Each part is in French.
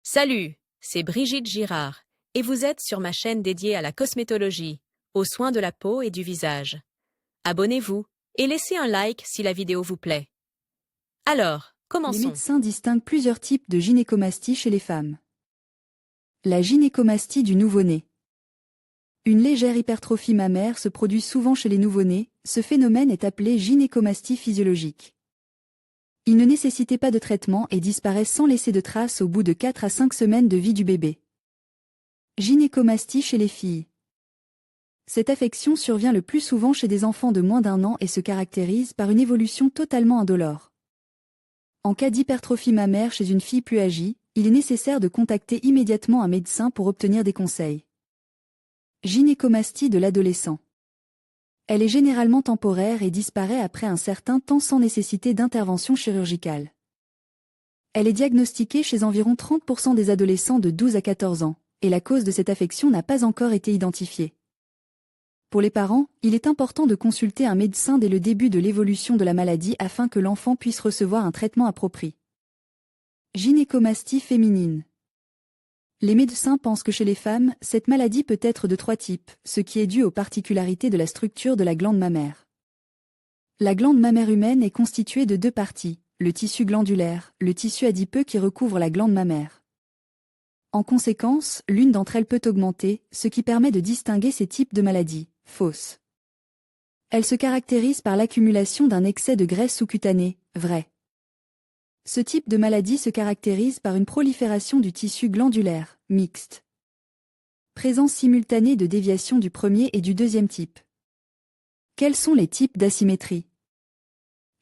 Salut, c'est Brigitte Girard, et vous êtes sur ma chaîne dédiée à la cosmétologie, aux soins de la peau et du visage. Abonnez-vous et laissez un like si la vidéo vous plaît. Alors, Les commençons. médecins distinguent plusieurs types de gynécomastie chez les femmes. La gynécomastie du nouveau-né. Une légère hypertrophie mammaire se produit souvent chez les nouveau-nés, ce phénomène est appelé gynécomastie physiologique. Il ne nécessitait pas de traitement et disparaît sans laisser de traces au bout de 4 à 5 semaines de vie du bébé. Gynécomastie chez les filles. Cette affection survient le plus souvent chez des enfants de moins d'1 an et se caractérise par une évolution totalement indolore. En cas d'hypertrophie mammaire chez une fille plus âgée, il est nécessaire de contacter immédiatement un médecin pour obtenir des conseils. Gynécomastie de l'adolescent. Elle est généralement temporaire et disparaît après un certain temps sans nécessité d'intervention chirurgicale. Elle est diagnostiquée chez environ 30% des adolescents de 12 à 14 ans, et la cause de cette affection n'a pas encore été identifiée. Pour les parents, il est important de consulter un médecin dès le début de l'évolution de la maladie afin que l'enfant puisse recevoir un traitement approprié. Gynécomastie féminine. Les médecins pensent que chez les femmes, cette maladie peut être de 3 types, ce qui est dû aux particularités de la structure de la glande mammaire. La glande mammaire humaine est constituée de 2 parties, le tissu glandulaire, le tissu adipeux qui recouvre la glande mammaire. En conséquence, l'une d'entre elles peut augmenter, ce qui permet de distinguer ces types de maladies fausses. Elle se caractérise par l'accumulation d'un excès de graisse sous-cutanée, vrai. Ce type de maladie se caractérise par une prolifération du tissu glandulaire, mixte. Présence simultanée de déviation du premier et du deuxième type. Quels sont les types d'asymétrie?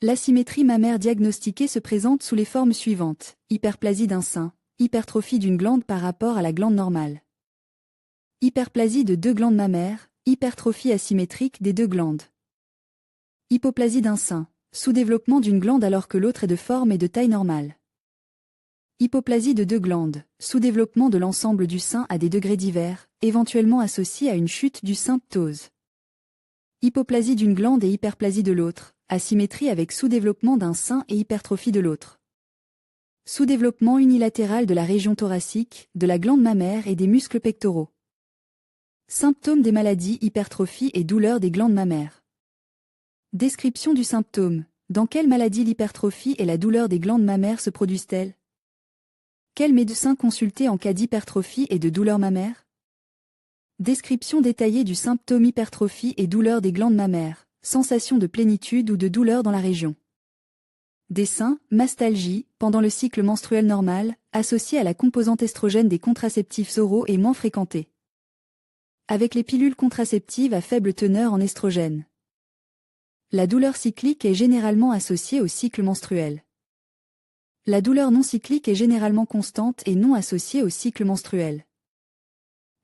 L'asymétrie mammaire diagnostiquée se présente sous les formes suivantes: hyperplasie d'un sein, hypertrophie d'une glande par rapport à la glande normale. Hyperplasie de 2 glandes mammaires, hypertrophie asymétrique des 2 glandes. Hypoplasie d'un sein, sous-développement d'une glande alors que l'autre est de forme et de taille normale. Hypoplasie de 2 glandes, sous-développement de l'ensemble du sein à des degrés divers, éventuellement associé à une chute du sein ptose. Hypoplasie d'une glande et hyperplasie de l'autre, asymétrie avec sous-développement d'un sein et hypertrophie de l'autre. Sous-développement unilatéral de la région thoracique, de la glande mammaire et des muscles pectoraux. Symptômes des maladies: hypertrophie et douleur des glandes mammaires. Description du symptôme. Dans quelle maladie l'hypertrophie et la douleur des glandes mammaires se produisent-elles? Quel médecin consulter en cas d'hypertrophie et de douleur mammaire? Description détaillée du symptôme hypertrophie et douleur des glandes mammaires, sensation de plénitude ou de douleur dans la région. Des seins, mastalgie, pendant le cycle menstruel normal, associée à la composante estrogène des contraceptifs oraux et moins fréquentée. Avec les pilules contraceptives à faible teneur en estrogène. La douleur cyclique est généralement associée au cycle menstruel. La douleur non cyclique est généralement constante et non associée au cycle menstruel.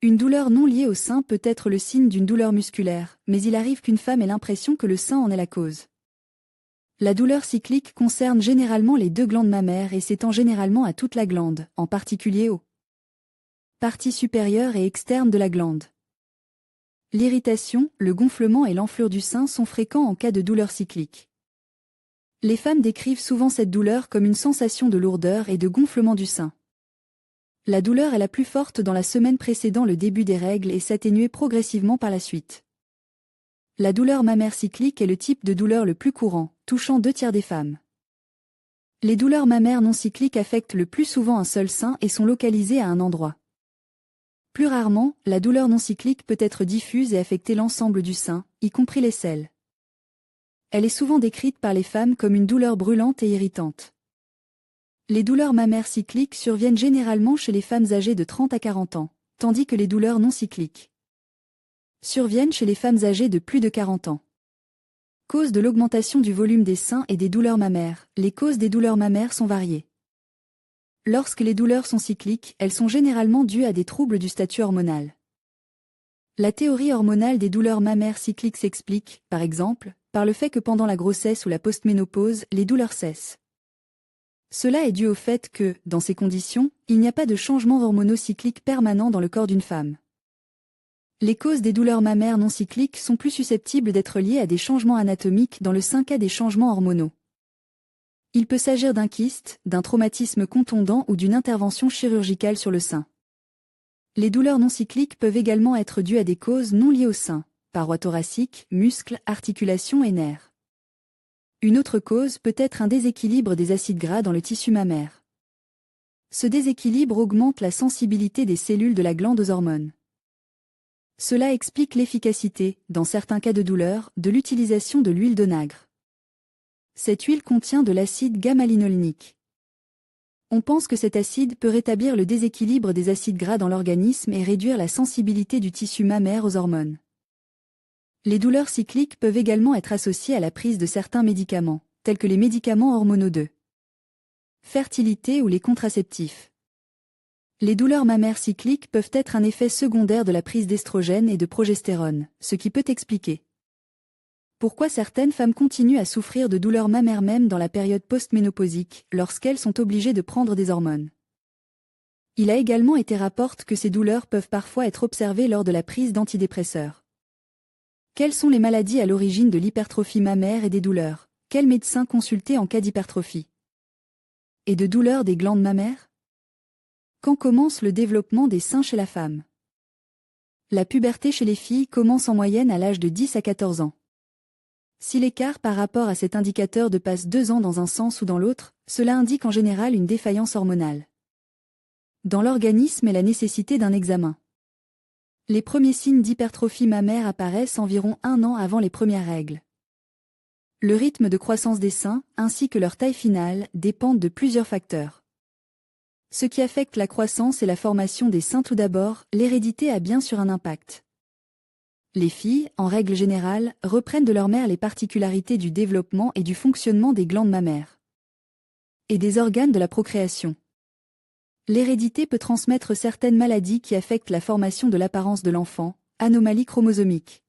Une douleur non liée au sein peut être le signe d'une douleur musculaire, mais il arrive qu'une femme ait l'impression que le sein en est la cause. La douleur cyclique concerne généralement les 2 glandes mammaires et s'étend généralement à toute la glande, en particulier aux parties supérieures et externes de la glande. L'irritation, le gonflement et l'enflure du sein sont fréquents en cas de douleur cyclique. Les femmes décrivent souvent cette douleur comme une sensation de lourdeur et de gonflement du sein. La douleur est la plus forte dans la semaine précédant le début des règles et s'atténue progressivement par la suite. La douleur mammaire cyclique est le type de douleur le plus courant, touchant 2/3 des femmes. Les douleurs mammaires non cycliques affectent le plus souvent un seul sein et sont localisées à un endroit. Plus rarement, la douleur non cyclique peut être diffuse et affecter l'ensemble du sein, y compris les selles. Elle est souvent décrite par les femmes comme une douleur brûlante et irritante. Les douleurs mammaires cycliques surviennent généralement chez les femmes âgées de 30 à 40 ans, tandis que les douleurs non cycliques surviennent chez les femmes âgées de plus de 40 ans. Cause de l'augmentation du volume des seins et des douleurs mammaires. Les causes des douleurs mammaires sont variées. Lorsque les douleurs sont cycliques, elles sont généralement dues à des troubles du statut hormonal. La théorie hormonale des douleurs mammaires cycliques s'explique, par exemple, par le fait que pendant la grossesse ou la postménopause, les douleurs cessent. Cela est dû au fait que, dans ces conditions, il n'y a pas de changement hormonaux cycliques permanent dans le corps d'une femme. Les causes des douleurs mammaires non cycliques sont plus susceptibles d'être liées à des changements anatomiques dans le sein qu'à des changements hormonaux. Il peut s'agir d'un kyste, d'un traumatisme contondant ou d'une intervention chirurgicale sur le sein. Les douleurs non cycliques peuvent également être dues à des causes non liées au sein, parois thoraciques, muscles, articulations et nerfs. Une autre cause peut être un déséquilibre des acides gras dans le tissu mammaire. Ce déséquilibre augmente la sensibilité des cellules de la glande aux hormones. Cela explique l'efficacité, dans certains cas de douleur, de l'utilisation de l'huile d'onagre. Cette huile contient de l'acide gamma-linolénique. On pense que cet acide peut rétablir le déséquilibre des acides gras dans l'organisme et réduire la sensibilité du tissu mammaire aux hormones. Les douleurs cycliques peuvent également être associées à la prise de certains médicaments, tels que les médicaments hormonaux de fertilité ou les contraceptifs. Les douleurs mammaires cycliques peuvent être un effet secondaire de la prise d'estrogène et de progestérone, ce qui peut expliquer pourquoi certaines femmes continuent à souffrir de douleurs mammaires même dans la période postménopausique, lorsqu'elles sont obligées de prendre des hormones. Il a également été rapporté que ces douleurs peuvent parfois être observées lors de la prise d'antidépresseurs. Quelles sont les maladies à l'origine de l'hypertrophie mammaire et des douleurs? Quel médecin consulter en cas d'hypertrophie et de douleurs des glandes mammaires? Quand commence le développement des seins chez la femme? La puberté chez les filles commence en moyenne à l'âge de 10 à 14 ans. Si l'écart par rapport à cet indicateur dépasse 2 ans dans un sens ou dans l'autre, cela indique en général une défaillance hormonale dans l'organisme et la nécessité d'un examen. Les premiers signes d'hypertrophie mammaire apparaissent environ 1 an avant les premières règles. Le rythme de croissance des seins, ainsi que leur taille finale, dépendent de plusieurs facteurs. Ce qui affecte la croissance et la formation des seins tout d'abord, l'hérédité a bien sûr un impact. Les filles, en règle générale, reprennent de leur mère les particularités du développement et du fonctionnement des glandes mammaires et des organes de la procréation. L'hérédité peut transmettre certaines maladies qui affectent la formation de l'apparence de l'enfant, anomalies chromosomiques.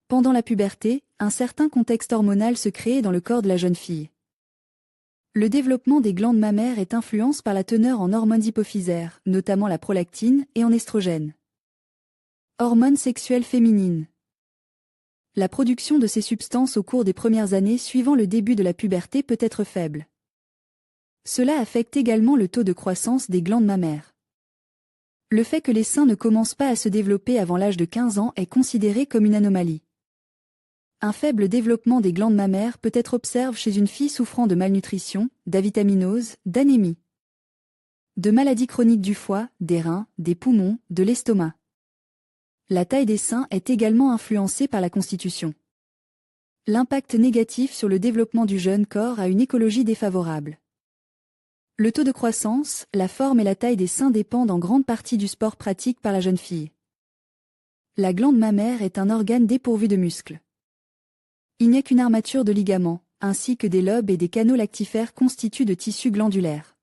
Pendant la puberté, un certain contexte hormonal se crée dans le corps de la jeune fille. Le développement des glandes mammaires est influencé par la teneur en hormones hypophysaires, notamment la prolactine, et en estrogènes. Hormones sexuelles féminines. La production de ces substances au cours des premières années suivant le début de la puberté peut être faible. Cela affecte également le taux de croissance des glandes mammaires. Le fait que les seins ne commencent pas à se développer avant l'âge de 15 ans est considéré comme une anomalie. Un faible développement des glandes mammaires peut être observé chez une fille souffrant de malnutrition, d'avitaminose, d'anémie, de maladies chroniques du foie, des reins, des poumons, de l'estomac. La taille des seins est également influencée par la constitution. L'impact négatif sur le développement du jeune corps a une écologie défavorable. Le taux de croissance, la forme et la taille des seins dépendent en grande partie du sport pratique par la jeune fille. La glande mammaire est un organe dépourvu de muscles. Il n'y a qu'une armature de ligaments, ainsi que des lobes et des canaux lactifères constitués de tissus glandulaires.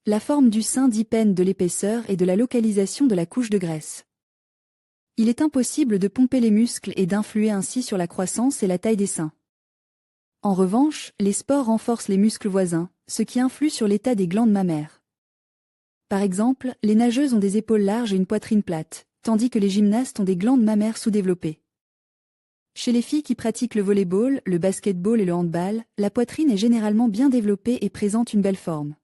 La forme du sein dépend de l'épaisseur et de la localisation de la couche de graisse. Il est impossible de pomper les muscles et d'influer ainsi sur la croissance et la taille des seins. En revanche, les sports renforcent les muscles voisins, ce qui influe sur l'état des glandes mammaires. Par exemple, les nageuses ont des épaules larges et une poitrine plate, tandis que les gymnastes ont des glandes mammaires sous-développées. Chez les filles qui pratiquent le volley-ball, le basket-ball et le handball, la poitrine est généralement bien développée et présente une belle forme.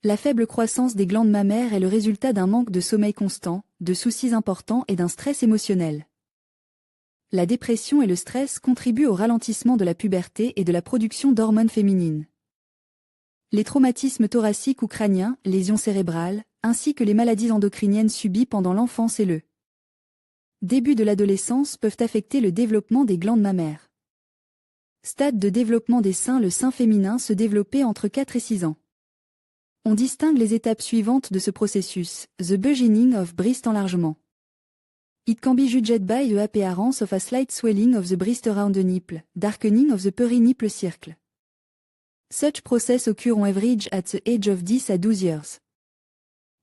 La faible croissance des glandes mammaires est le résultat d'un manque de sommeil constant, de soucis importants et d'un stress émotionnel. La dépression et le stress contribuent au ralentissement de la puberté et de la production d'hormones féminines. Les traumatismes thoraciques ou crâniens, lésions cérébrales, ainsi que les maladies endocriniennes subies pendant l'enfance et le début de l'adolescence peuvent affecter le développement des glandes mammaires. Stade de développement des seins. Le sein féminin se développait entre 4 et 6 ans. On distingue les étapes suivantes de ce processus: the beginning of breast enlargement. It can be judged by the appearance of a slight swelling of the breast around the nipple, darkening of the peri-nipple circle. Such process occur on average at the age of 10 à 12 years.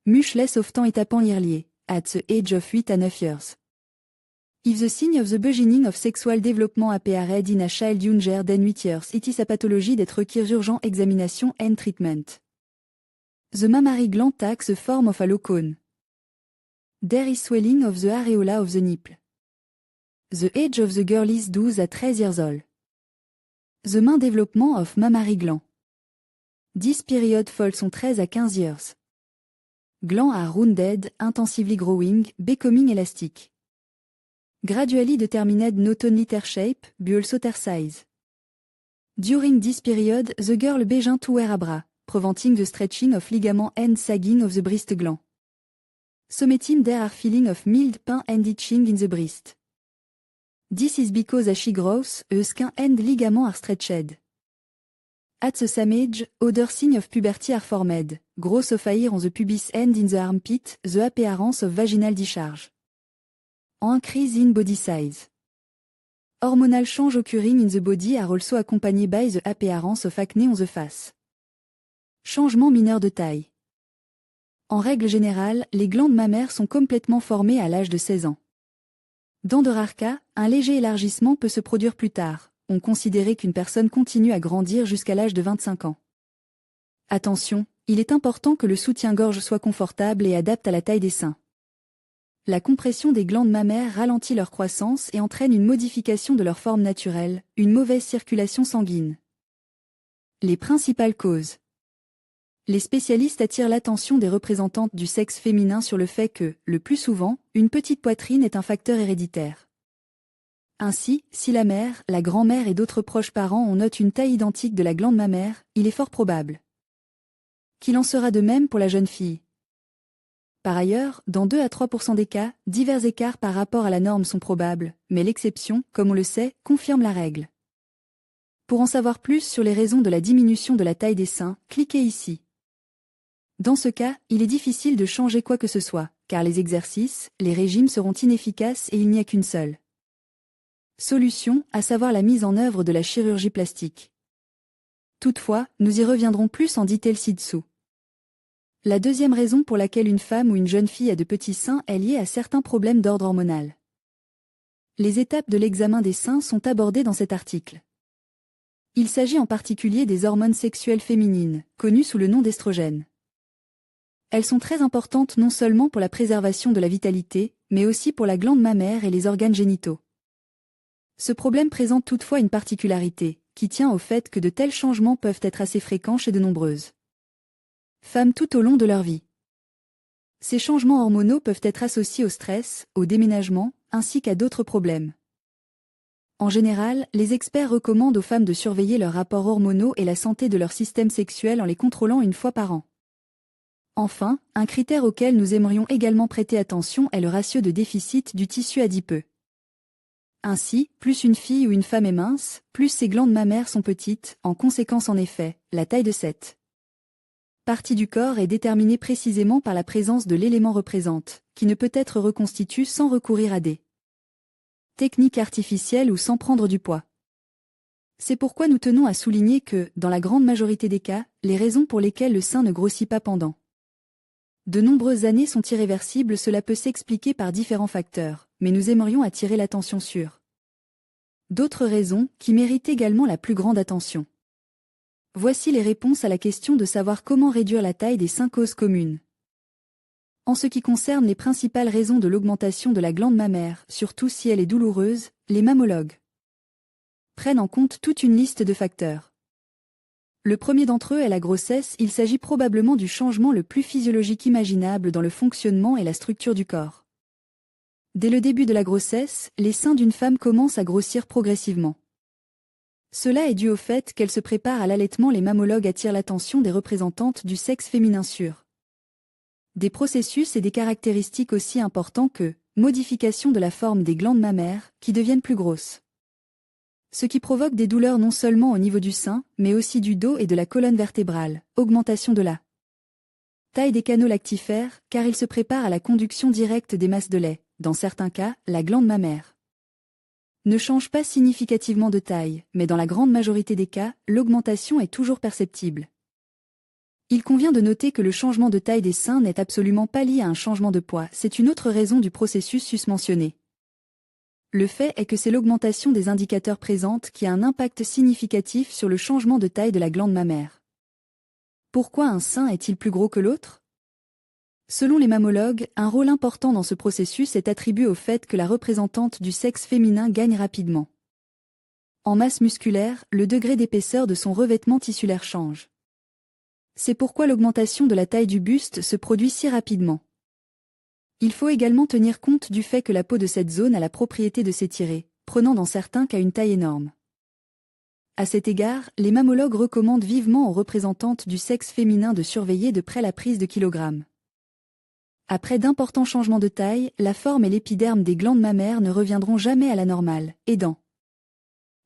Much less often it yearly, at the age of 8 à 9 years. If the sign of the beginning of sexual development appeared in a child younger than 8 years, it is a pathology that requires urgent examination and treatment. The mammary gland takes the form of a low cone. There is swelling of the areola of the nipple. The age of the girl is 12 à 13 years old. The main development of mammary gland. This period falls on 13 à 15 years. Glands are rounded, intensively growing, becoming elastic. Gradually determined not only tear shape, but also tear size. During this period, the girl begins to wear a bra, preventing the stretching of ligament and sagging of the breast gland. Sometimes there are feeling of mild pain and itching in the breast. This is because as she grows, her skin and ligament are stretched. At the same age, other signs of puberty are formed, growth of hair on the pubis and in the armpit, the appearance of vaginal discharge. Increase in body size. Hormonal change occurring in the body are also accompanied by the appearance of acne on the face. Changement mineur de taille. En règle générale, les glandes mammaires sont complètement formées à l'âge de 16 ans. Dans de rares cas, un léger élargissement peut se produire plus tard. On considérait qu'une personne continue à grandir jusqu'à l'âge de 25 ans. Attention, il est important que le soutien-gorge soit confortable et adapte à la taille des seins. La compression des glandes mammaires ralentit leur croissance et entraîne une modification de leur forme naturelle, une mauvaise circulation sanguine. Les principales causes. Les spécialistes attirent l'attention des représentantes du sexe féminin sur le fait que, le plus souvent, une petite poitrine est un facteur héréditaire. Ainsi, si la mère, la grand-mère et d'autres proches parents ont noté une taille identique de la glande mammaire, il est fort probable qu'il en sera de même pour la jeune fille. Par ailleurs, dans 2 à 3% des cas, divers écarts par rapport à la norme sont probables, mais l'exception, comme on le sait, confirme la règle. Pour en savoir plus sur les raisons de la diminution de la taille des seins, cliquez ici. Dans ce cas, il est difficile de changer quoi que ce soit, car les exercices, les régimes seront inefficaces et il n'y a qu'une seule solution, à savoir la mise en œuvre de la chirurgie plastique. Toutefois, nous y reviendrons plus en détail ci-dessous. La deuxième raison pour laquelle une femme ou une jeune fille a de petits seins est liée à certains problèmes d'ordre hormonal. Les étapes de l'examen des seins sont abordées dans cet article. Il s'agit en particulier des hormones sexuelles féminines, connues sous le nom d'estrogènes. Elles sont très importantes non seulement pour la préservation de la vitalité, mais aussi pour la glande mammaire et les organes génitaux. Ce problème présente toutefois une particularité, qui tient au fait que de tels changements peuvent être assez fréquents chez de nombreuses femmes tout au long de leur vie. Ces changements hormonaux peuvent être associés au stress, au déménagement, ainsi qu'à d'autres problèmes. En général, les experts recommandent aux femmes de surveiller leurs rapports hormonaux et la santé de leur système sexuel en les contrôlant une fois par an. Enfin, un critère auquel nous aimerions également prêter attention est le ratio de déficit du tissu adipeux. Ainsi, plus une fille ou une femme est mince, plus ses glandes mammaires sont petites, en conséquence en effet, la taille de cette partie du corps est déterminée précisément par la présence de l'élément représente, qui ne peut être reconstitué sans recourir à des techniques artificielles ou sans prendre du poids. C'est pourquoi nous tenons à souligner que, dans la grande majorité des cas, les raisons pour lesquelles le sein ne grossit pas pendant de nombreuses années sont irréversibles. Cela peut s'expliquer par différents facteurs, mais nous aimerions attirer l'attention sur d'autres raisons qui méritent également la plus grande attention. Voici les réponses à la question de savoir comment réduire la taille des 5 causes communes. En ce qui concerne les principales raisons de l'augmentation de la glande mammaire, surtout si elle est douloureuse, les mammologues prennent en compte toute une liste de facteurs. Le premier d'entre eux est la grossesse. Il s'agit probablement du changement le plus physiologique imaginable dans le fonctionnement et la structure du corps. Dès le début de la grossesse, les seins d'une femme commencent à grossir progressivement. Cela est dû au fait qu'elle se prépare à l'allaitement. Les mammologues attirent l'attention des représentantes du sexe féminin sur des processus et des caractéristiques aussi importants que modification de la forme des glandes mammaires, qui deviennent plus grosses. Ce qui provoque des douleurs non seulement au niveau du sein, mais aussi du dos et de la colonne vertébrale, augmentation de la taille des canaux lactifères, car ils se préparent à la conduction directe des masses de lait. Dans certains cas, la glande mammaire ne change pas significativement de taille, mais dans la grande majorité des cas, l'augmentation est toujours perceptible. Il convient de noter que le changement de taille des seins n'est absolument pas lié à un changement de poids, c'est une autre raison du processus susmentionné. Le fait est que c'est l'augmentation des indicateurs présentes qui a un impact significatif sur le changement de taille de la glande mammaire. Pourquoi un sein est-il plus gros que l'autre ? Selon les mammologues, un rôle important dans ce processus est attribué au fait que la représentante du sexe féminin gagne rapidement En masse musculaire, le degré d'épaisseur de son revêtement tissulaire change. C'est pourquoi l'augmentation de la taille du buste se produit si rapidement. Il faut également tenir compte du fait que la peau de cette zone a la propriété de s'étirer, prenant dans certains cas une taille énorme. À cet égard, les mammologues recommandent vivement aux représentantes du sexe féminin de surveiller de près la prise de kilogrammes. Après d'importants changements de taille, la forme et l'épiderme des glandes mammaires ne reviendront jamais à la normale, et dans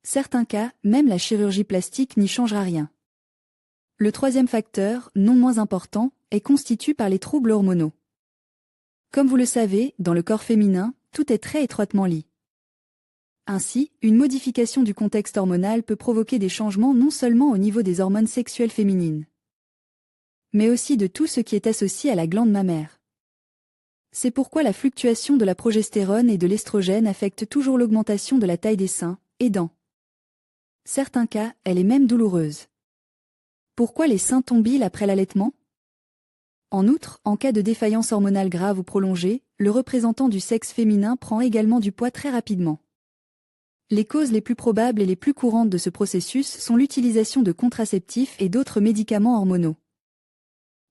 certains cas, même la chirurgie plastique n'y changera rien. Le troisième facteur, non moins important, est constitué par les troubles hormonaux. Comme vous le savez, dans le corps féminin, tout est très étroitement lié. Ainsi, une modification du contexte hormonal peut provoquer des changements non seulement au niveau des hormones sexuelles féminines, mais aussi de tout ce qui est associé à la glande mammaire. C'est pourquoi la fluctuation de la progestérone et de l'estrogène affecte toujours l'augmentation de la taille des seins, et dans certains cas, elle est même douloureuse. Pourquoi les seins tombent-ils après l'allaitement? En outre, en cas de défaillance hormonale grave ou prolongée, le représentant du sexe féminin prend également du poids très rapidement. Les causes les plus probables et les plus courantes de ce processus sont l'utilisation de contraceptifs et d'autres médicaments hormonaux.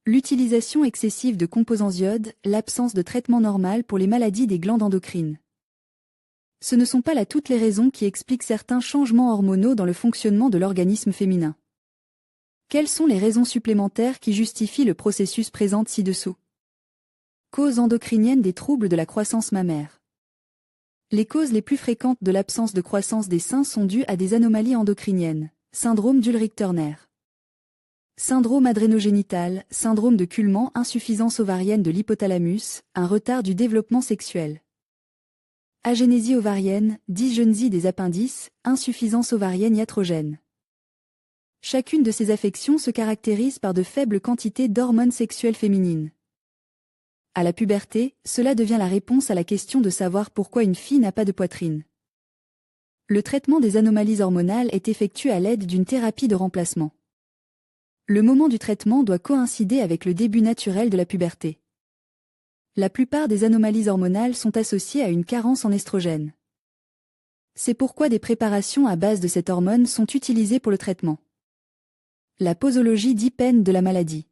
L'utilisation excessive de composants iode, l'absence de traitement normal pour les maladies des glandes endocrines. Ce ne sont pas là toutes les raisons qui expliquent certains changements hormonaux dans le fonctionnement de l'organisme féminin. Quelles sont les raisons supplémentaires qui justifient le processus présent ci-dessous? Causes endocriniennes des troubles de la croissance mammaire. Les causes les plus fréquentes de l'absence de croissance des seins sont dues à des anomalies endocriniennes, syndrome d'Ullrich-Turner, syndrome adrénogénital, syndrome de Kuhlmann, insuffisance ovarienne de l'hypothalamus, un retard du développement sexuel, agénésie ovarienne, dysgeunie des appendices, insuffisance ovarienne iatrogène. Chacune de ces affections se caractérise par de faibles quantités d'hormones sexuelles féminines. À la puberté, cela devient la réponse à la question de savoir pourquoi une fille n'a pas de poitrine. Le traitement des anomalies hormonales est effectué à l'aide d'une thérapie de remplacement. Le moment du traitement doit coïncider avec le début naturel de la puberté. La plupart des anomalies hormonales sont associées à une carence en estrogène. C'est pourquoi des préparations à base de cette hormone sont utilisées pour le traitement. La posologie dit peine de la maladie.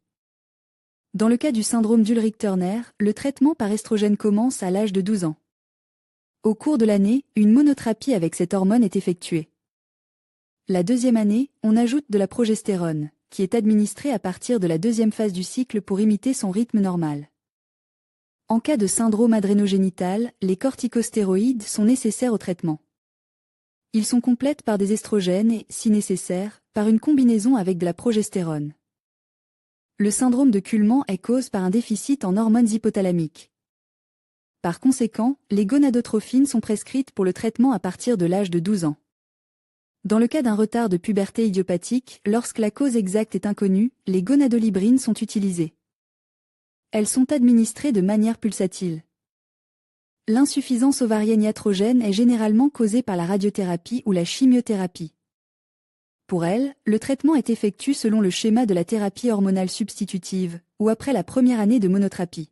Dans le cas du syndrome d'Ullrich-Turner, le traitement par estrogène commence à l'âge de 12 ans. Au cours de l'année, une monothérapie avec cette hormone est effectuée. La deuxième année, on ajoute de la progestérone, qui est administrée à partir de la deuxième phase du cycle pour imiter son rythme normal. En cas de syndrome adrénogénital, les corticostéroïdes sont nécessaires au traitement. Ils sont complètes par des estrogènes et, si nécessaire, par une combinaison avec de la progestérone. Le syndrome de Kuhlmann est causé par un déficit en hormones hypothalamiques. Par conséquent, les gonadotrophines sont prescrites pour le traitement à partir de l'âge de 12 ans. Dans le cas d'un retard de puberté idiopathique, lorsque la cause exacte est inconnue, les gonadolibrines sont utilisées. Elles sont administrées de manière pulsatile. L'insuffisance ovarienne iatrogène est généralement causée par la radiothérapie ou la chimiothérapie. Pour elle, le traitement est effectué selon le schéma de la thérapie hormonale substitutive, ou après la première année de monothérapie.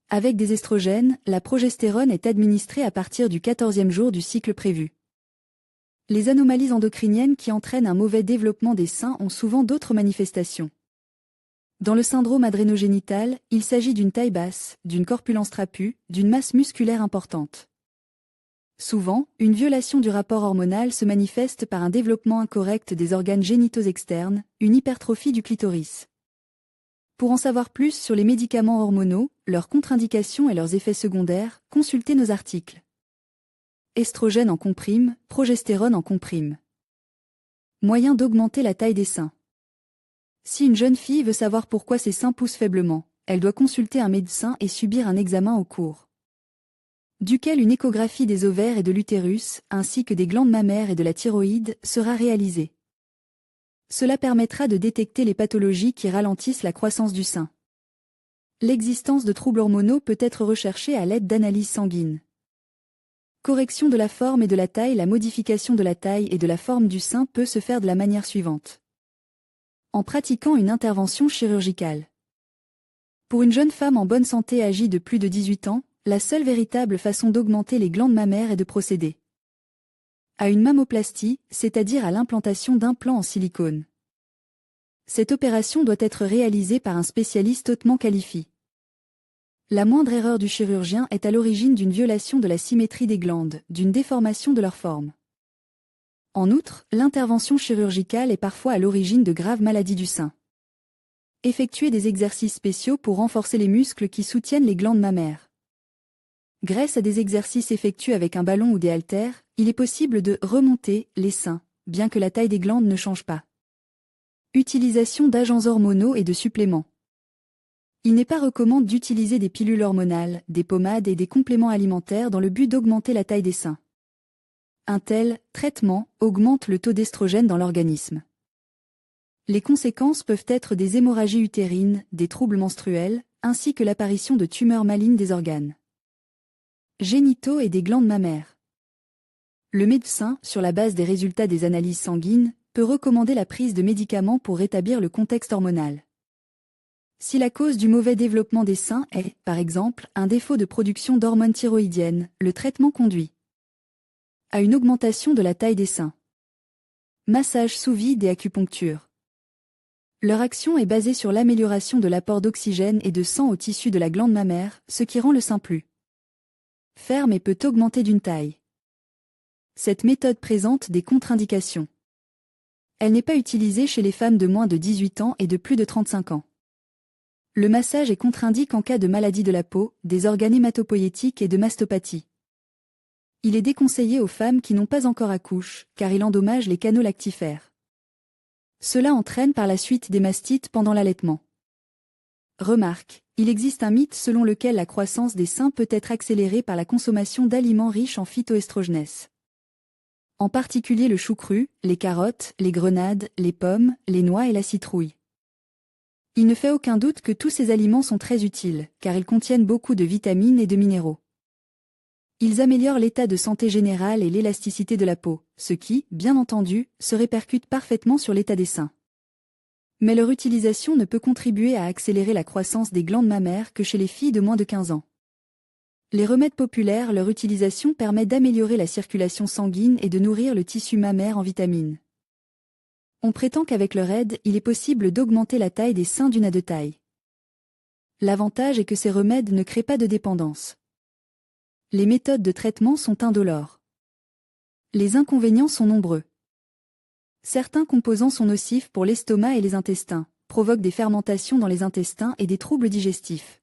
Avec des estrogènes, la progestérone est administrée à partir du 14e jour du cycle prévu. Les anomalies endocriniennes qui entraînent un mauvais développement des seins ont souvent d'autres manifestations. Dans le syndrome adrénogénital, il s'agit d'une taille basse, d'une corpulence trapue, d'une masse musculaire importante. Souvent, une violation du rapport hormonal se manifeste par un développement incorrect des organes génitaux externes, une hypertrophie du clitoris. Pour en savoir plus sur les médicaments hormonaux, leurs contre-indications et leurs effets secondaires, consultez nos articles. Estrogène en comprime, progestérone en comprime. Moyen d'augmenter la taille des seins. Si une jeune fille veut savoir pourquoi ses seins poussent faiblement, elle doit consulter un médecin et subir un examen au cours duquel une échographie des ovaires et de l'utérus, ainsi que des glandes mammaires et de la thyroïde, sera réalisée. Cela permettra de détecter les pathologies qui ralentissent la croissance du sein. L'existence de troubles hormonaux peut être recherchée à l'aide d'analyses sanguines. Correction de la forme et de la taille. La modification de la taille et de la forme du sein peut se faire de la manière suivante. En pratiquant une intervention chirurgicale. Pour une jeune femme en bonne santé âgée de plus de 18 ans, la seule véritable façon d'augmenter les glandes mammaires est de procéder à une mammoplastie, c'est-à-dire à l'implantation d'implants en silicone. Cette opération doit être réalisée par un spécialiste hautement qualifié. La moindre erreur du chirurgien est à l'origine d'une violation de la symétrie des glandes, d'une déformation de leur forme. En outre, l'intervention chirurgicale est parfois à l'origine de graves maladies du sein. Effectuer des exercices spéciaux pour renforcer les muscles qui soutiennent les glandes mammaires. Grâce à des exercices effectués avec un ballon ou des haltères, il est possible de remonter les seins, bien que la taille des glandes ne change pas. Utilisation d'agents hormonaux et de suppléments. Il n'est pas recommandé d'utiliser des pilules hormonales, des pommades et des compléments alimentaires dans le but d'augmenter la taille des seins. Un tel traitement augmente le taux d'estrogène dans l'organisme. Les conséquences peuvent être des hémorragies utérines, des troubles menstruels, ainsi que l'apparition de tumeurs malignes des organes génitaux et des glandes mammaires. Le médecin, sur la base des résultats des analyses sanguines, peut recommander la prise de médicaments pour rétablir le contexte hormonal. Si la cause du mauvais développement des seins est, par exemple, un défaut de production d'hormones thyroïdiennes, le traitement conduit à une augmentation de la taille des seins. Massage sous vide et acupuncture. Leur action est basée sur l'amélioration de l'apport d'oxygène et de sang au tissu de la glande mammaire, ce qui rend le sein plus ferme et peut augmenter d'une taille. Cette méthode présente des contre-indications. Elle n'est pas utilisée chez les femmes de moins de 18 ans et de plus de 35 ans. Le massage est contre-indiqué en cas de maladie de la peau, des organes hématopoïétiques et de mastopathie. Il est déconseillé aux femmes qui n'ont pas encore accouché, car il endommage les canaux lactifères. Cela entraîne par la suite des mastites pendant l'allaitement. Remarque, il existe un mythe selon lequel la croissance des seins peut être accélérée par la consommation d'aliments riches en phytoestrogénèse. En particulier le chou cru, les carottes, les grenades, les pommes, les noix et la citrouille. Il ne fait aucun doute que tous ces aliments sont très utiles, car ils contiennent beaucoup de vitamines et de minéraux. Ils améliorent l'état de santé général et l'élasticité de la peau, ce qui, bien entendu, se répercute parfaitement sur l'état des seins. Mais leur utilisation ne peut contribuer à accélérer la croissance des glandes mammaires que chez les filles de moins de 15 ans. Les remèdes populaires, leur utilisation permet d'améliorer la circulation sanguine et de nourrir le tissu mammaire en vitamines. On prétend qu'avec leur aide, il est possible d'augmenter la taille des seins d'une à deux tailles. L'avantage est que ces remèdes ne créent pas de dépendance. Les méthodes de traitement sont indolores. Les inconvénients sont nombreux. Certains composants sont nocifs pour l'estomac et les intestins, provoquent des fermentations dans les intestins et des troubles digestifs.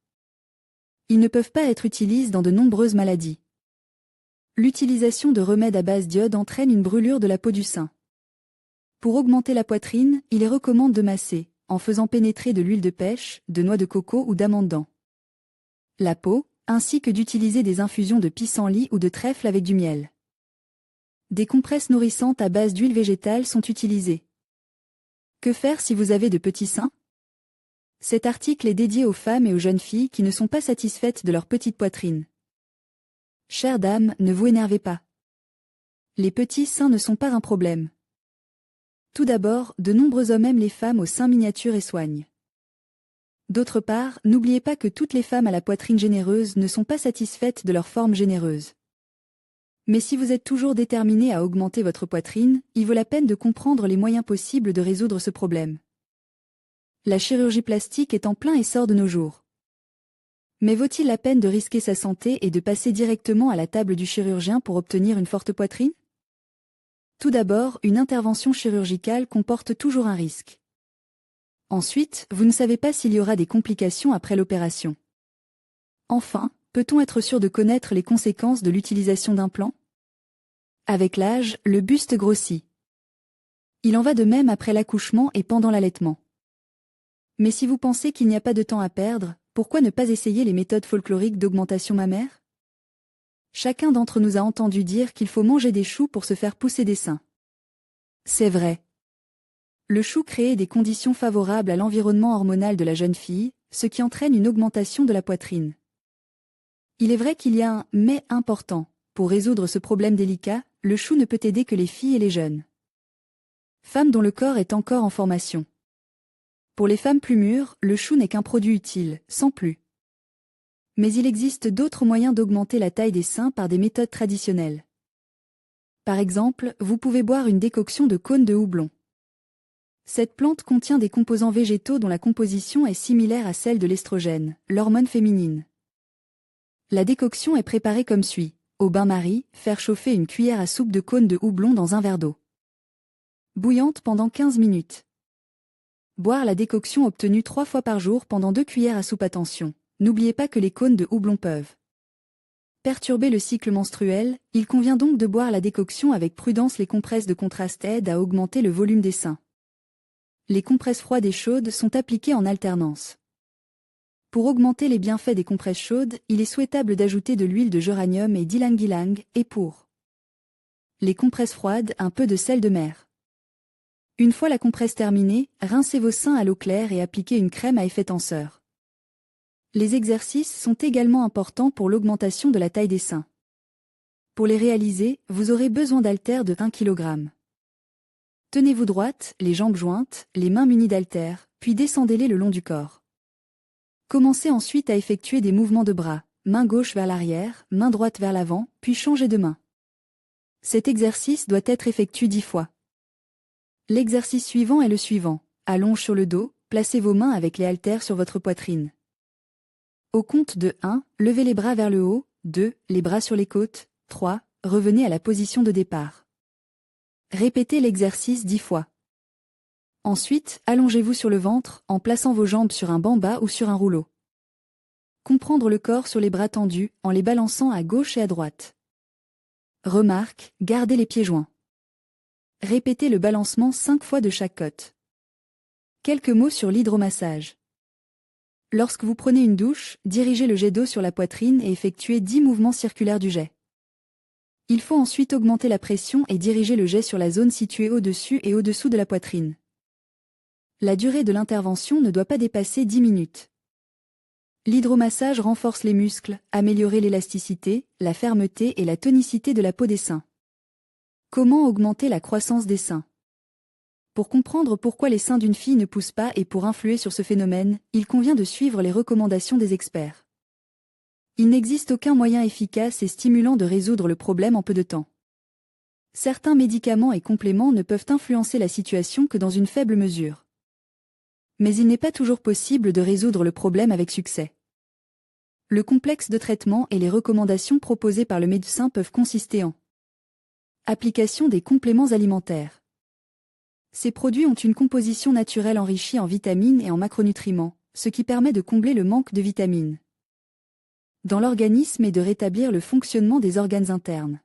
Ils ne peuvent pas être utilisés dans de nombreuses maladies. L'utilisation de remèdes à base d'iode entraîne une brûlure de la peau du sein. Pour augmenter la poitrine, il est recommandé de masser, en faisant pénétrer de l'huile de pêche, de noix de coco ou d'amande dans la peau, ainsi que d'utiliser des infusions de pissenlit ou de trèfle avec du miel. Des compresses nourrissantes à base d'huile végétale sont utilisées. Que faire si vous avez de petits seins? Cet article est dédié aux femmes et aux jeunes filles qui ne sont pas satisfaites de leur petite poitrine. Chères dames, ne vous énervez pas. Les petits seins ne sont pas un problème. Tout d'abord, de nombreux hommes aiment les femmes aux seins miniatures et soignent. D'autre part, n'oubliez pas que toutes les femmes à la poitrine généreuse ne sont pas satisfaites de leur forme généreuse. Mais si vous êtes toujours déterminé à augmenter votre poitrine, il vaut la peine de comprendre les moyens possibles de résoudre ce problème. La chirurgie plastique est en plein essor de nos jours. Mais vaut-il la peine de risquer sa santé et de passer directement à la table du chirurgien pour obtenir une forte poitrine? Tout d'abord, une intervention chirurgicale comporte toujours un risque. Ensuite, vous ne savez pas s'il y aura des complications après l'opération. Enfin, peut-on être sûr de connaître les conséquences de l'utilisation d'implants? Avec l'âge, le buste grossit. Il en va de même après l'accouchement et pendant l'allaitement. Mais si vous pensez qu'il n'y a pas de temps à perdre, pourquoi ne pas essayer les méthodes folkloriques d'augmentation mammaire? Chacun d'entre nous a entendu dire qu'il faut manger des choux pour se faire pousser des seins. C'est vrai. Le chou crée des conditions favorables à l'environnement hormonal de la jeune fille, ce qui entraîne une augmentation de la poitrine. Il est vrai qu'il y a un « mais » important. Pour résoudre ce problème délicat, le chou ne peut aider que les filles et les jeunes femmes dont le corps est encore en formation. Pour les femmes plus mûres, le chou n'est qu'un produit utile, sans plus. Mais il existe d'autres moyens d'augmenter la taille des seins par des méthodes traditionnelles. Par exemple, vous pouvez boire une décoction de cône de houblon. Cette plante contient des composants végétaux dont la composition est similaire à celle de l'estrogène, l'hormone féminine. La décoction est préparée comme suit. Au bain-marie, faire chauffer une cuillère à soupe de cône de houblon dans un verre d'eau bouillante pendant 15 minutes. Boire la décoction obtenue 3 fois par jour pendant 2 cuillères à soupe. Attention, n'oubliez pas que les cônes de houblon peuvent perturber le cycle menstruel, il convient donc de boire la décoction avec prudence. Les compresses de contraste aident à augmenter le volume des seins. Les compresses froides et chaudes sont appliquées en alternance. Pour augmenter les bienfaits des compresses chaudes, il est souhaitable d'ajouter de l'huile de géranium et d'ylang-ylang, et pour les compresses froides, un peu de sel de mer. Une fois la compresse terminée, rincez vos seins à l'eau claire et appliquez une crème à effet tenseur. Les exercices sont également importants pour l'augmentation de la taille des seins. Pour les réaliser, vous aurez besoin d'haltères de 1 kg. Tenez-vous droite, les jambes jointes, les mains munies d'haltères, puis descendez-les le long du corps. Commencez ensuite à effectuer des mouvements de bras, main gauche vers l'arrière, main droite vers l'avant, puis changez de main. Cet exercice doit être effectué 10 fois. L'exercice suivant est le suivant. Allonge sur le dos, placez vos mains avec les haltères sur votre poitrine. Au compte de 1, levez les bras vers le haut, 2, les bras sur les côtes, 3, revenez à la position de départ. Répétez l'exercice 10 fois. Ensuite, allongez-vous sur le ventre, en plaçant vos jambes sur un banc bas ou sur un rouleau. Comprendre le corps sur les bras tendus, en les balançant à gauche et à droite. Remarque, gardez les pieds joints. Répétez le balancement 5 fois de chaque côte. Quelques mots sur l'hydromassage. Lorsque vous prenez une douche, dirigez le jet d'eau sur la poitrine et effectuez 10 mouvements circulaires du jet. Il faut ensuite augmenter la pression et diriger le jet sur la zone située au-dessus et au-dessous de la poitrine. La durée de l'intervention ne doit pas dépasser 10 minutes. L'hydromassage renforce les muscles, améliore l'élasticité, la fermeté et la tonicité de la peau des seins. Comment augmenter la croissance des seins? Pour comprendre pourquoi les seins d'une fille ne poussent pas et pour influer sur ce phénomène, il convient de suivre les recommandations des experts. Il n'existe aucun moyen efficace et stimulant de résoudre le problème en peu de temps. Certains médicaments et compléments ne peuvent influencer la situation que dans une faible mesure. Mais il n'est pas toujours possible de résoudre le problème avec succès. Le complexe de traitement et les recommandations proposées par le médecin peuvent consister en application des compléments alimentaires. Ces produits ont une composition naturelle enrichie en vitamines et en macronutriments, ce qui permet de combler le manque de vitamines dans l'organisme et de rétablir le fonctionnement des organes internes.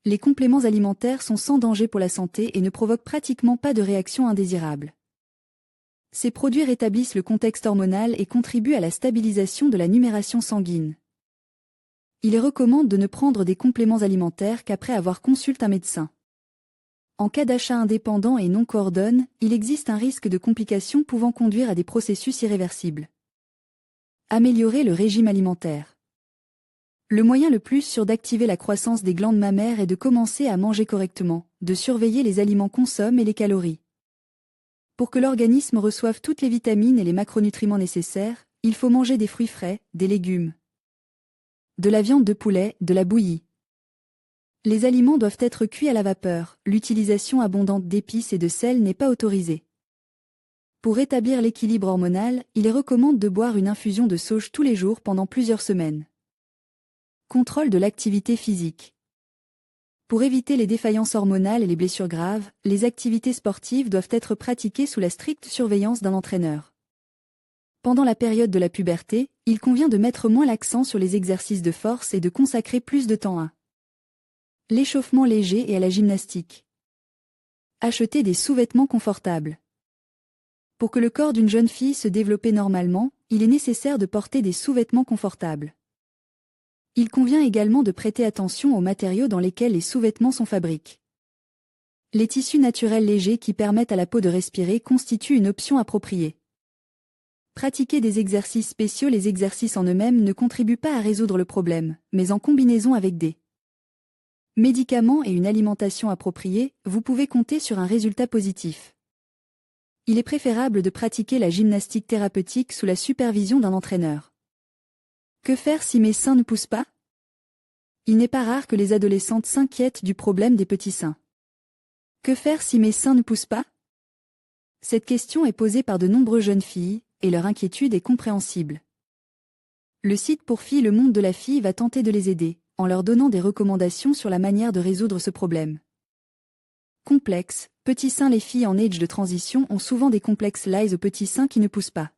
Les compléments alimentaires sont sans danger pour la santé et ne provoquent pratiquement pas de réactions indésirables. Ces produits rétablissent le contexte hormonal et contribuent à la stabilisation de la numération sanguine. Il est recommandé de ne prendre des compléments alimentaires qu'après avoir consulté un médecin. En cas d'achat indépendant et non coordonné, il existe un risque de complications pouvant conduire à des processus irréversibles. Améliorer le régime alimentaire. Le moyen le plus sûr d'activer la croissance des glandes mammaires est de commencer à manger correctement, de surveiller les aliments consommés et les calories. Pour que l'organisme reçoive toutes les vitamines et les macronutriments nécessaires, il faut manger des fruits frais, des légumes, de la viande de poulet, de la bouillie. Les aliments doivent être cuits à la vapeur, l'utilisation abondante d'épices et de sel n'est pas autorisée. Pour rétablir l'équilibre hormonal, il est recommandé de boire une infusion de sauge tous les jours pendant plusieurs semaines. Contrôle de l'activité physique. Pour éviter les défaillances hormonales et les blessures graves, les activités sportives doivent être pratiquées sous la stricte surveillance d'un entraîneur. Pendant la période de la puberté, il convient de mettre moins l'accent sur les exercices de force et de consacrer plus de temps à l'échauffement léger et à la gymnastique. Acheter des sous-vêtements confortables. Pour que le corps d'une jeune fille se développe normalement, il est nécessaire de porter des sous-vêtements confortables. Il convient également de prêter attention aux matériaux dans lesquels les sous-vêtements sont fabriqués. Les tissus naturels légers qui permettent à la peau de respirer constituent une option appropriée. Pratiquer des exercices spéciaux. Les exercices en eux-mêmes ne contribuent pas à résoudre le problème, mais en combinaison avec des médicaments et une alimentation appropriée, vous pouvez compter sur un résultat positif. Il est préférable de pratiquer la gymnastique thérapeutique sous la supervision d'un entraîneur. Que faire si mes seins ne poussent pas? Il n'est pas rare que les adolescentes s'inquiètent du problème des petits seins. Que faire si mes seins ne poussent pas? Cette question est posée par de nombreuses jeunes filles, et leur inquiétude est compréhensible. Le site pour filles Le Monde de la Fille va tenter de les aider, en leur donnant des recommandations sur la manière de résoudre ce problème. Complexe, petits seins. Les filles en âge de transition ont souvent des complexes liés aux petits seins qui ne poussent pas.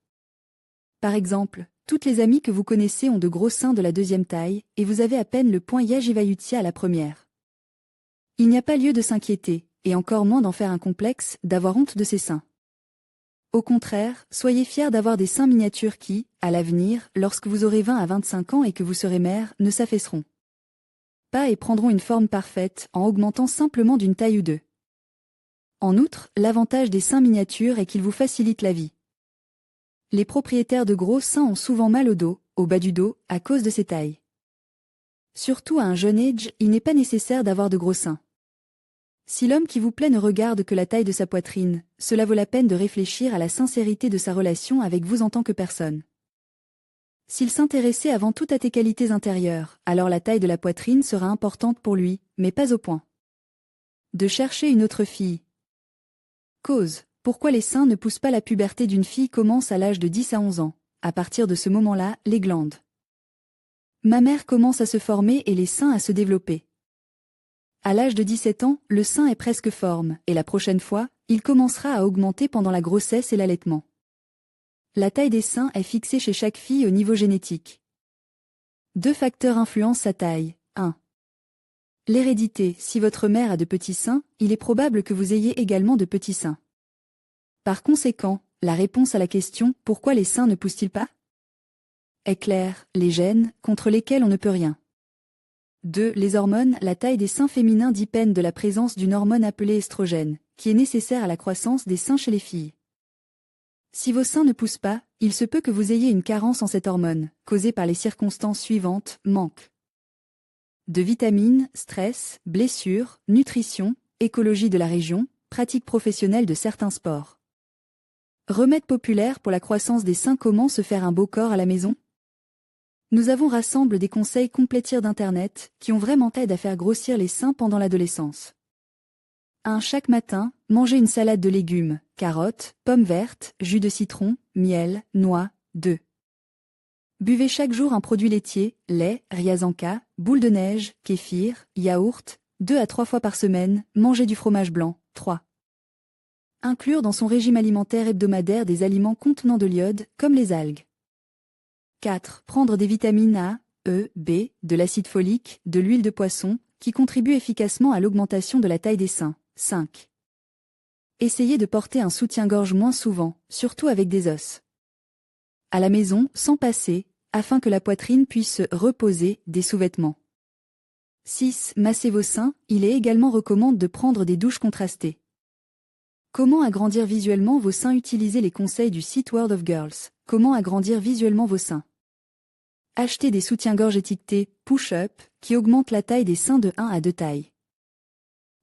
Par exemple, toutes les amies que vous connaissez ont de gros seins de la deuxième taille, et vous avez à peine le point Yajiva-Yutia à la première. Il n'y a pas lieu de s'inquiéter, et encore moins d'en faire un complexe, d'avoir honte de ses seins. Au contraire, soyez fiers d'avoir des seins miniatures qui, à l'avenir, lorsque vous aurez 20 à 25 ans et que vous serez mère, ne s'affaisseront pas et prendront une forme parfaite en augmentant simplement d'une taille ou deux. En outre, l'avantage des seins miniatures est qu'ils vous facilitent la vie. Les propriétaires de gros seins ont souvent mal au dos, au bas du dos, à cause de ces tailles. Surtout à un jeune âge, il n'est pas nécessaire d'avoir de gros seins. Si l'homme qui vous plaît ne regarde que la taille de sa poitrine, cela vaut la peine de réfléchir à la sincérité de sa relation avec vous en tant que personne. S'il s'intéressait avant tout à tes qualités intérieures, alors la taille de la poitrine sera importante pour lui, mais pas au point de chercher une autre fille. Cause. Pourquoi les seins ne poussent pas? La puberté d'une fille commence à l'âge de 10 à 11 ans. À partir de ce moment-là, les glandes mammaires commencent à se former et les seins à se développer. À l'âge de 17 ans, le sein est presque forme, et la prochaine fois, il commencera à augmenter pendant la grossesse et l'allaitement. La taille des seins est fixée chez chaque fille au niveau génétique. 2 facteurs influencent sa taille. 1. L'hérédité. Si votre mère a de petits seins, il est probable que vous ayez également de petits seins. Par conséquent, la réponse à la question « Pourquoi les seins ne poussent-ils pas ?» est claire, les gènes, contre lesquels on ne peut rien. 2. Les hormones. La taille des seins féminins dépend de la présence d'une hormone appelée estrogène, qui est nécessaire à la croissance des seins chez les filles. Si vos seins ne poussent pas, il se peut que vous ayez une carence en cette hormone, causée par les circonstances suivantes: manque de vitamines, stress, blessures, nutrition, écologie de la région, pratique professionnelle de certains sports. Remède populaire pour la croissance des seins. Comment se faire un beau corps à la maison? Nous avons rassemblé des conseils complets d'Internet qui ont vraiment aidé à faire grossir les seins pendant l'adolescence. 1. Chaque matin, mangez une salade de légumes, carottes, pommes vertes, jus de citron, miel, noix. 2. Buvez chaque jour un produit laitier, lait, Ryazanka, boule de neige, kéfir, yaourt, 2 à 3 fois par semaine. Mangez du fromage blanc. 3. Inclure dans son régime alimentaire hebdomadaire des aliments contenant de l'iode, comme les algues. 4. Prendre des vitamines A, E, B, de l'acide folique, de l'huile de poisson, qui contribuent efficacement à l'augmentation de la taille des seins. 5. Essayez de porter un soutien-gorge moins souvent, surtout avec des os à la maison, sans passer, afin que la poitrine puisse se reposer, des sous-vêtements. 6. Massez vos seins. Il est également recommandé de prendre des douches contrastées. Comment agrandir visuellement vos seins? Utilisez les conseils du site World of Girls. Comment agrandir visuellement vos seins? Achetez des soutiens-gorge étiquetés « push-up » qui augmentent la taille des seins de 1 à 2 tailles.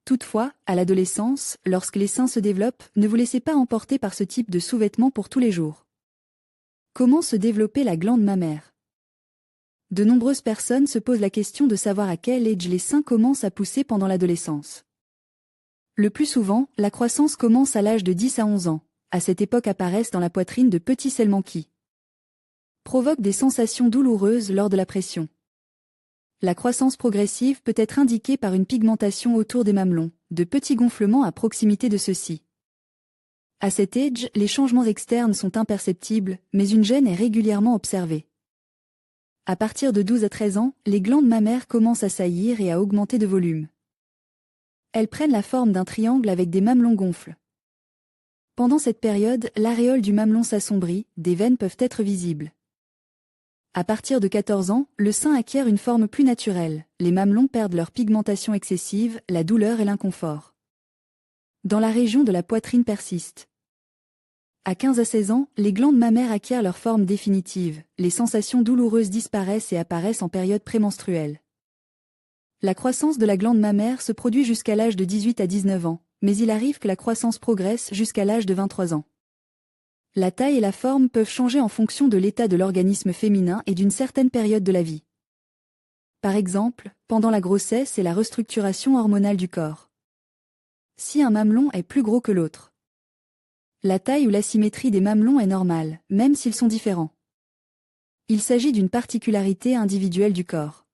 Toutefois, à l'adolescence, lorsque les seins se développent, ne vous laissez pas emporter par ce type de sous-vêtements pour tous les jours. Comment se développer la glande mammaire? De nombreuses personnes se posent la question de savoir à quel âge les seins commencent à pousser pendant l'adolescence. Le plus souvent, la croissance commence à l'âge de 10 à 11 ans. À cette époque apparaissent dans la poitrine de petits scellements qui provoquent des sensations douloureuses lors de la pression. La croissance progressive peut être indiquée par une pigmentation autour des mamelons, de petits gonflements à proximité de ceux-ci. À cet âge, les changements externes sont imperceptibles, mais une gêne est régulièrement observée. À partir de 12 à 13 ans, les glandes mammaires commencent à saillir et à augmenter de volume. Elles prennent la forme d'un triangle avec des mamelons gonfles. Pendant cette période, l'aréole du mamelon s'assombrit, des veines peuvent être visibles. À partir de 14 ans, le sein acquiert une forme plus naturelle, les mamelons perdent leur pigmentation excessive, la douleur et l'inconfort dans la région de la poitrine persiste. À 15 à 16 ans, les glandes mammaires acquièrent leur forme définitive, les sensations douloureuses disparaissent et apparaissent en période prémenstruelle. La croissance de la glande mammaire se produit jusqu'à l'âge de 18 à 19 ans, mais il arrive que la croissance progresse jusqu'à l'âge de 23 ans. La taille et la forme peuvent changer en fonction de l'état de l'organisme féminin et d'une certaine période de la vie. Par exemple, pendant la grossesse et la restructuration hormonale du corps. Si un mamelon est plus gros que l'autre. La taille ou l'asymétrie des mamelons est normale, même s'ils sont différents. Il s'agit d'une particularité individuelle du corps.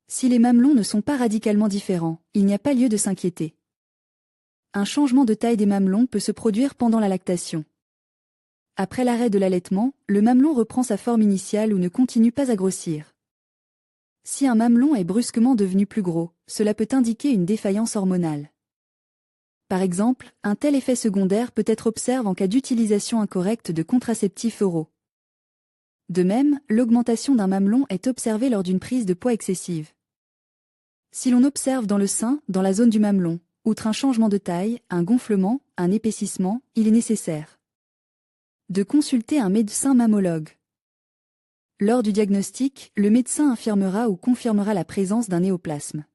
Si les mamelons ne sont pas radicalement différents, il n'y a pas lieu de s'inquiéter. Un changement de taille des mamelons peut se produire pendant la lactation. Après l'arrêt de l'allaitement, le mamelon reprend sa forme initiale ou ne continue pas à grossir. Si un mamelon est brusquement devenu plus gros, cela peut indiquer une défaillance hormonale. Par exemple, un tel effet secondaire peut être observé en cas d'utilisation incorrecte de contraceptifs oraux. De même, l'augmentation d'un mamelon est observée lors d'une prise de poids excessive. Si l'on observe dans le sein, dans la zone du mamelon, outre un changement de taille, un gonflement, un épaississement, il est nécessaire de consulter un médecin mammologue. Lors du diagnostic, le médecin infirmera ou confirmera la présence d'un néoplasme.